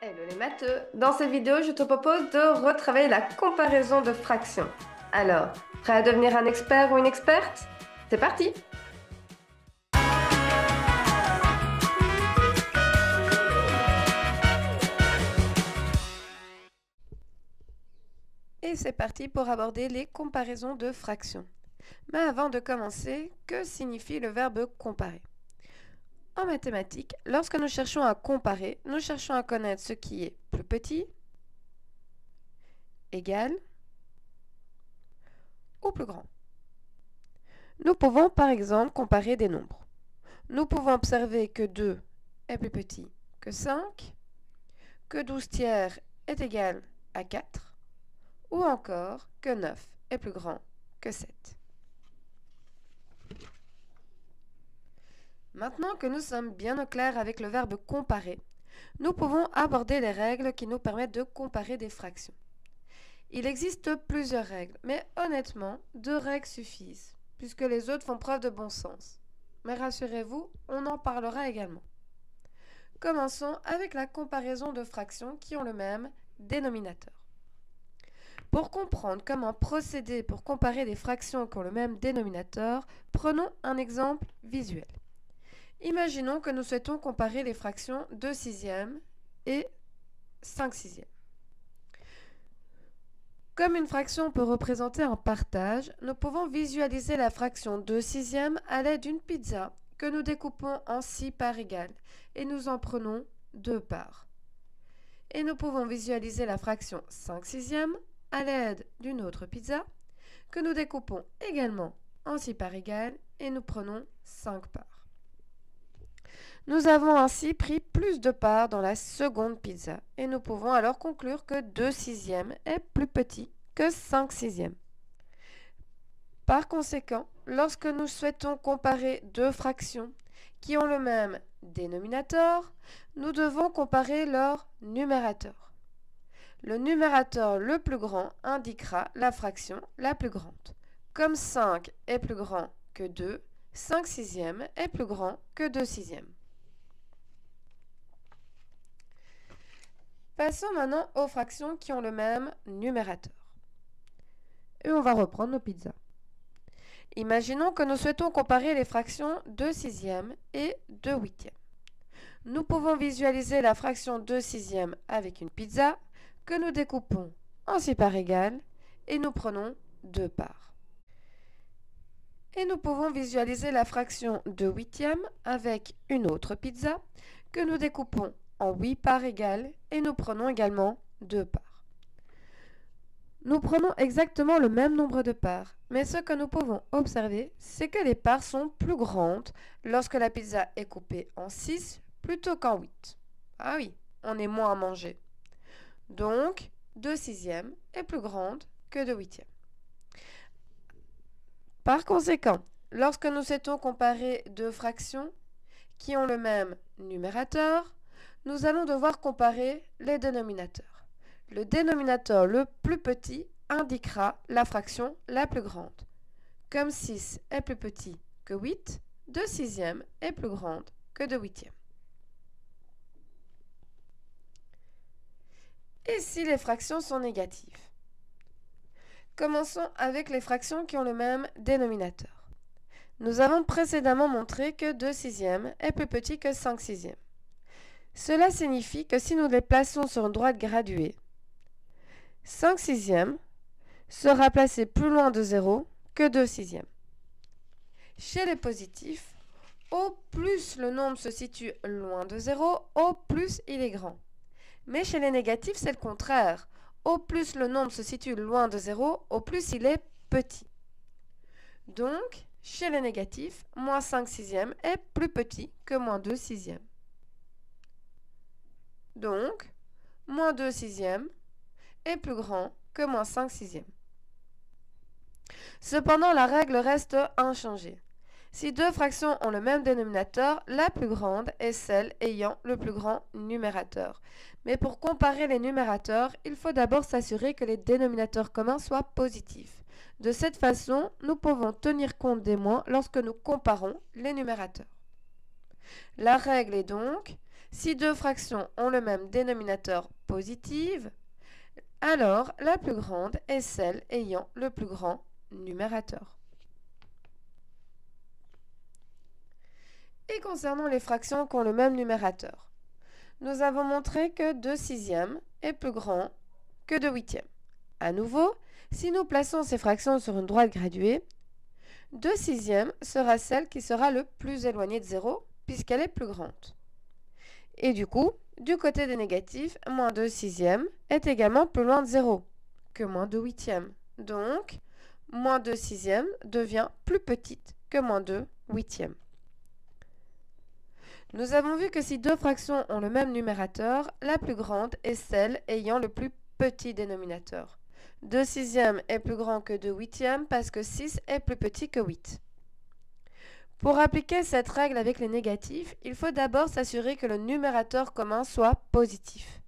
Hello les matheux! Dans cette vidéo, je te propose de retravailler la comparaison de fractions. Alors, prêt à devenir un expert ou une experte? C'est parti! Et c'est parti pour aborder les comparaisons de fractions. Mais avant de commencer, que signifie le verbe comparer? En mathématiques, lorsque nous cherchons à comparer, nous cherchons à connaître ce qui est plus petit, égal ou plus grand. Nous pouvons par exemple comparer des nombres. Nous pouvons observer que 2 est plus petit que 5, que 12 tiers est égal à 4, ou encore que 9 est plus grand que 7. Maintenant que nous sommes bien au clair avec le verbe comparer, nous pouvons aborder les règles qui nous permettent de comparer des fractions. Il existe plusieurs règles, mais honnêtement, 2 règles suffisent, puisque les autres font preuve de bon sens. Mais rassurez-vous, on en parlera également. Commençons avec la comparaison de fractions qui ont le même dénominateur. Pour comprendre comment procéder pour comparer des fractions qui ont le même dénominateur, prenons un exemple visuel. Imaginons que nous souhaitons comparer les fractions 2 sixièmes et 5 sixièmes. Comme une fraction peut représenter un partage, nous pouvons visualiser la fraction 2 sixièmes à l'aide d'une pizza que nous découpons en 6 parts égales et nous en prenons 2 parts. Et nous pouvons visualiser la fraction 5 sixièmes à l'aide d'une autre pizza que nous découpons également en 6 parts égales et nous prenons 5 parts. Nous avons ainsi pris plus de parts dans la seconde pizza et nous pouvons alors conclure que 2 sixièmes est plus petit que 5 sixièmes. Par conséquent, lorsque nous souhaitons comparer deux fractions qui ont le même dénominateur, nous devons comparer leur numérateur. Le numérateur le plus grand indiquera la fraction la plus grande. Comme 5 est plus grand que 2, 5 sixièmes est plus grand que 2 sixièmes. Passons maintenant aux fractions qui ont le même numérateur. Et on va reprendre nos pizzas. Imaginons que nous souhaitons comparer les fractions 2 sixièmes et 2 huitièmes. Nous pouvons visualiser la fraction 2 sixièmes avec une pizza que nous découpons en 6 parts égales et nous prenons 2 parts. Et nous pouvons visualiser la fraction 2 huitièmes avec une autre pizza que nous découpons en 8 parts égales et nous prenons également 2 parts. Nous prenons exactement le même nombre de parts, mais ce que nous pouvons observer, c'est que les parts sont plus grandes lorsque la pizza est coupée en 6 plutôt qu'en 8. Ah oui, on est moins à manger. Donc, 2 sixièmes est plus grande que 2 huitièmes. Par conséquent, lorsque nous souhaitons comparer deux fractions qui ont le même numérateur, nous allons devoir comparer les dénominateurs. Le dénominateur le plus petit indiquera la fraction la plus grande. Comme 6 est plus petit que 8, 2 sixièmes est plus grande que 2 huitièmes. Et si les fractions sont négatives? Commençons avec les fractions qui ont le même dénominateur. Nous avons précédemment montré que 2 sixièmes est plus petit que 5 sixièmes. Cela signifie que si nous les plaçons sur une droite graduée, 5 sixièmes sera placé plus loin de 0 que 2 sixièmes. Chez les positifs, au plus le nombre se situe loin de 0, au plus il est grand. Mais chez les négatifs, c'est le contraire. Au plus le nombre se situe loin de 0, au plus il est petit. Donc, chez les négatifs, moins 5 sixièmes est plus petit que moins 2 sixièmes. Donc, moins 2 sixièmes est plus grand que moins 5 sixièmes. Cependant, la règle reste inchangée. Si deux fractions ont le même dénominateur, la plus grande est celle ayant le plus grand numérateur. Mais pour comparer les numérateurs, il faut d'abord s'assurer que les dénominateurs communs soient positifs. De cette façon, nous pouvons tenir compte des moins lorsque nous comparons les numérateurs. La règle est donc, Si deux fractions ont le même dénominateur positif, alors la plus grande est celle ayant le plus grand numérateur. Et concernant les fractions qui ont le même numérateur, nous avons montré que 2 sixièmes est plus grand que 2 huitièmes. À nouveau, si nous plaçons ces fractions sur une droite graduée, 2 sixièmes sera celle qui sera le plus éloignée de 0 puisqu'elle est plus grande. Et du coup, du côté des négatifs, moins 2 sixièmes est également plus loin de 0 que moins 2 huitièmes. Donc, moins 2 sixièmes devient plus petite que moins 2 huitièmes. Nous avons vu que si deux fractions ont le même numérateur, la plus grande est celle ayant le plus petit dénominateur. 2 sixièmes est plus grand que 2 huitièmes parce que 6 est plus petit que 8. Pour appliquer cette règle avec les négatifs, il faut d'abord s'assurer que le numérateur commun soit positif.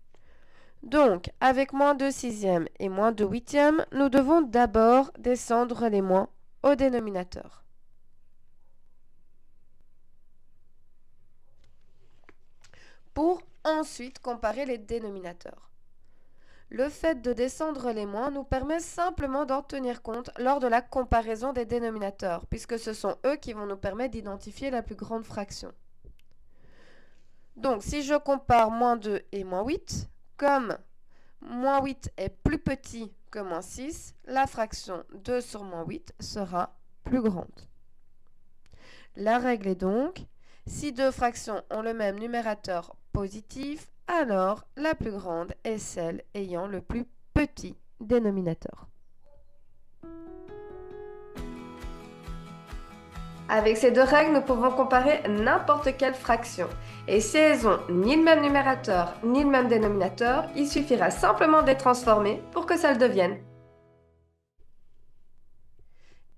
Donc, avec moins 2 sixièmes et moins 2 huitièmes, nous devons d'abord descendre les moins au dénominateur. Pour ensuite comparer les dénominateurs. Le fait de descendre les moins nous permet simplement d'en tenir compte lors de la comparaison des dénominateurs, puisque ce sont eux qui vont nous permettre d'identifier la plus grande fraction. Donc, si je compare moins 2 et moins 8, comme moins 8 est plus petit que moins 6, la fraction 2 sur moins 8 sera plus grande. La règle est donc, si deux fractions ont le même numérateur positif, alors la plus grande est celle ayant le plus petit dénominateur. Avec ces deux règles, nous pouvons comparer n'importe quelle fraction. Et si elles n'ont ni le même numérateur ni le même dénominateur, il suffira simplement de les transformer pour que ça le devienne.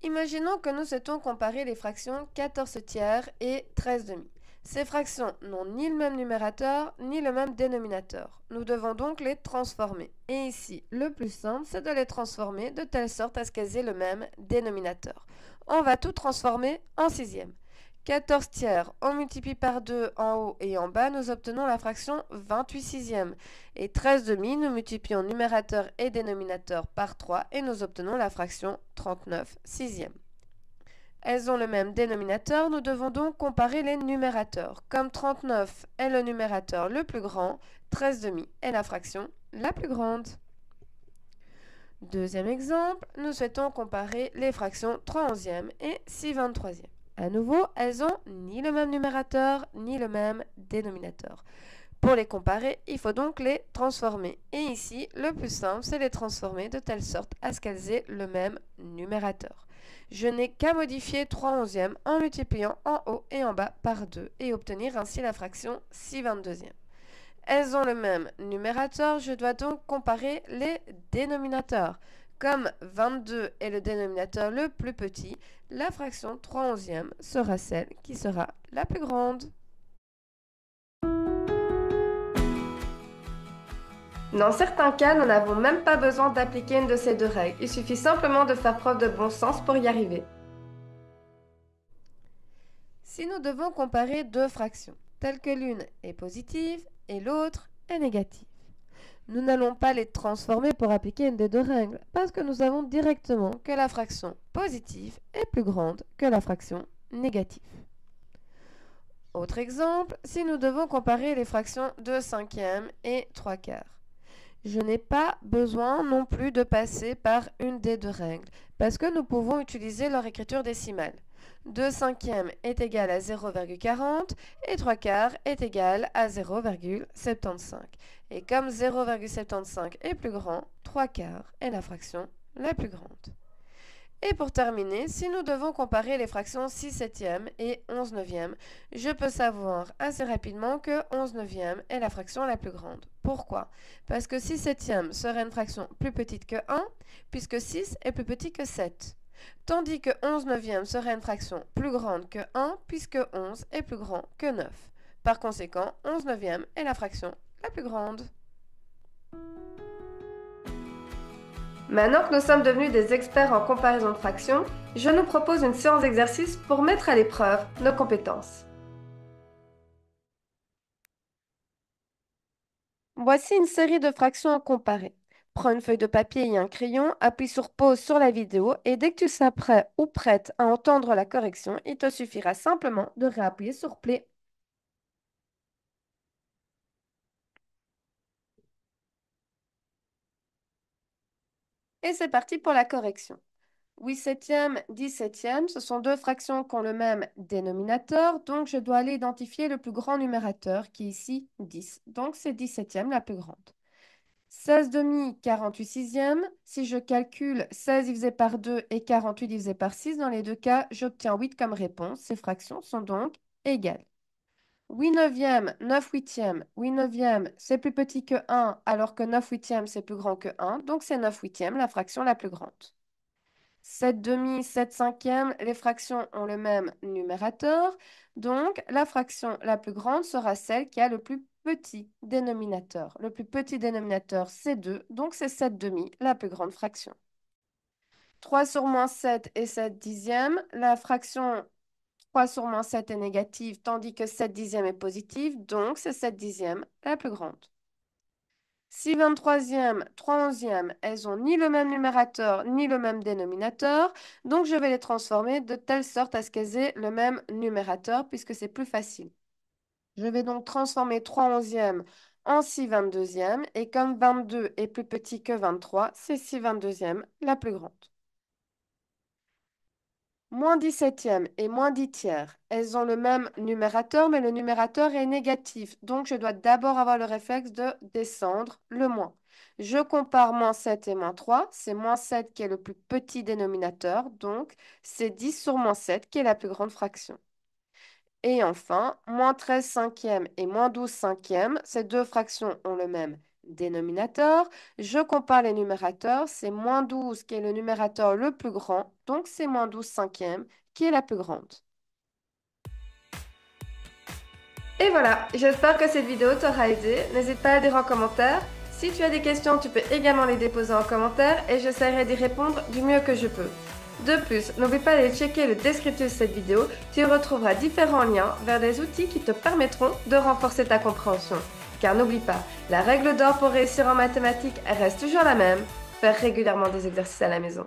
Imaginons que nous souhaitons comparer les fractions 14 tiers et 13 demi. Ces fractions n'ont ni le même numérateur ni le même dénominateur. Nous devons donc les transformer. Et ici, le plus simple, c'est de les transformer de telle sorte à ce qu'elles aient le même dénominateur. On va tout transformer en sixième. 14 tiers, on multiplie par 2 en haut et en bas, nous obtenons la fraction 28 sixièmes. Et 13 demi, nous multiplions numérateur et dénominateur par 3 et nous obtenons la fraction 39 sixièmes. Elles ont le même dénominateur, nous devons donc comparer les numérateurs. Comme 39 est le numérateur le plus grand, 13 demi est la fraction la plus grande. Deuxième exemple, nous souhaitons comparer les fractions 3 onzièmes et 6 23e. À nouveau, elles ont ni le même numérateur ni le même dénominateur. Pour les comparer, il faut donc les transformer. Et ici, le plus simple, c'est les transformer de telle sorte à ce qu'elles aient le même numérateur. Je n'ai qu'à modifier 3 onzièmes en multipliant en haut et en bas par 2 et obtenir ainsi la fraction 6 22e. Elles ont le même numérateur, je dois donc comparer les dénominateurs. Comme 22 est le dénominateur le plus petit, la fraction 3 onzièmes sera celle qui sera la plus grande. Dans certains cas, nous n'avons même pas besoin d'appliquer une de ces deux règles. Il suffit simplement de faire preuve de bon sens pour y arriver. Si nous devons comparer deux fractions, telles que l'une est positive et l'autre est négative, nous n'allons pas les transformer pour appliquer une des deux règles, parce que nous savons directement que la fraction positive est plus grande que la fraction négative. Autre exemple, si nous devons comparer les fractions 2 cinquièmes et 3 quarts. Je n'ai pas besoin non plus de passer par une des deux règles, parce que nous pouvons utiliser leur écriture décimale. 2 cinquièmes est égal à 0,40 et 3 quarts est égal à 0,75. Et comme 0,75 est plus grand, 3 quarts est la fraction la plus grande. Et pour terminer, si nous devons comparer les fractions 6 septièmes et 11 neuvièmes, je peux savoir assez rapidement que 11 neuvièmes est la fraction la plus grande. Pourquoi? Parce que 6 septièmes serait une fraction plus petite que 1, puisque 6 est plus petit que 7. Tandis que 11 neuvièmes serait une fraction plus grande que 1, puisque 11 est plus grand que 9. Par conséquent, 11 neuvièmes est la fraction la plus grande. Maintenant que nous sommes devenus des experts en comparaison de fractions, je nous propose une séance d'exercice pour mettre à l'épreuve nos compétences. Voici une série de fractions à comparer. Prends une feuille de papier et un crayon, appuie sur pause sur la vidéo et dès que tu seras prêt ou prête à entendre la correction, il te suffira simplement de réappuyer sur play. Et c'est parti pour la correction. 8 septièmes, 10 septièmes, ce sont deux fractions qui ont le même dénominateur, donc je dois aller identifier le plus grand numérateur qui est ici 10. Donc c'est 10 septièmes la plus grande. 16 demi, 48 sixièmes. Si je calcule 16 divisé par 2 et 48 divisé par 6, dans les deux cas, j'obtiens 8 comme réponse. Ces fractions sont donc égales. 8 neuvièmes, 9 huitièmes. 8 neuvièmes, c'est plus petit que 1, alors que 9 huitièmes, c'est plus grand que 1. Donc c'est 9 huitièmes, la fraction la plus grande. 7 demi, 7 cinquièmes, les fractions ont le même numérateur. Donc, la fraction la plus grande sera celle qui a le plus petit dénominateur. Le plus petit dénominateur, c'est 2, donc c'est 7 demi, la plus grande fraction. 3 sur moins 7 et 7 dixièmes. La fraction 3 sur moins 7 est négative, tandis que 7 dixièmes est positive, donc c'est 7 dixièmes, la plus grande. 6 23e, 3 onzièmes, elles ont ni le même numérateur ni le même dénominateur, donc je vais les transformer de telle sorte à ce qu'elles aient le même numérateur puisque c'est plus facile. Je vais donc transformer 3 onzièmes en 6 22e et comme 22 est plus petit que 23, c'est 6 22e la plus grande. Moins 10 septièmes et moins 10 tiers, elles ont le même numérateur, mais le numérateur est négatif. Donc, je dois d'abord avoir le réflexe de descendre le moins. Je compare moins 7 et moins 3. C'est moins 7 qui est le plus petit dénominateur. Donc, c'est 10 sur moins 7 qui est la plus grande fraction. Et enfin, moins 13 cinquièmes et moins 12 cinquièmes, ces deux fractions ont le même dénominateur. Je compare les numérateurs, c'est moins 12 qui est le numérateur le plus grand, donc c'est moins 12 cinquièmes qui est la plus grande. Et voilà, j'espère que cette vidéo t'aura aidé. N'hésite pas à dire en commentaire. Si tu as des questions, tu peux également les déposer en commentaire et j'essaierai d'y répondre du mieux que je peux. De plus, n'oublie pas d'aller checker le descriptif de cette vidéo, tu y retrouveras différents liens vers des outils qui te permettront de renforcer ta compréhension. Car n'oublie pas, la règle d'or pour réussir en mathématiques reste toujours la même, faire régulièrement des exercices à la maison.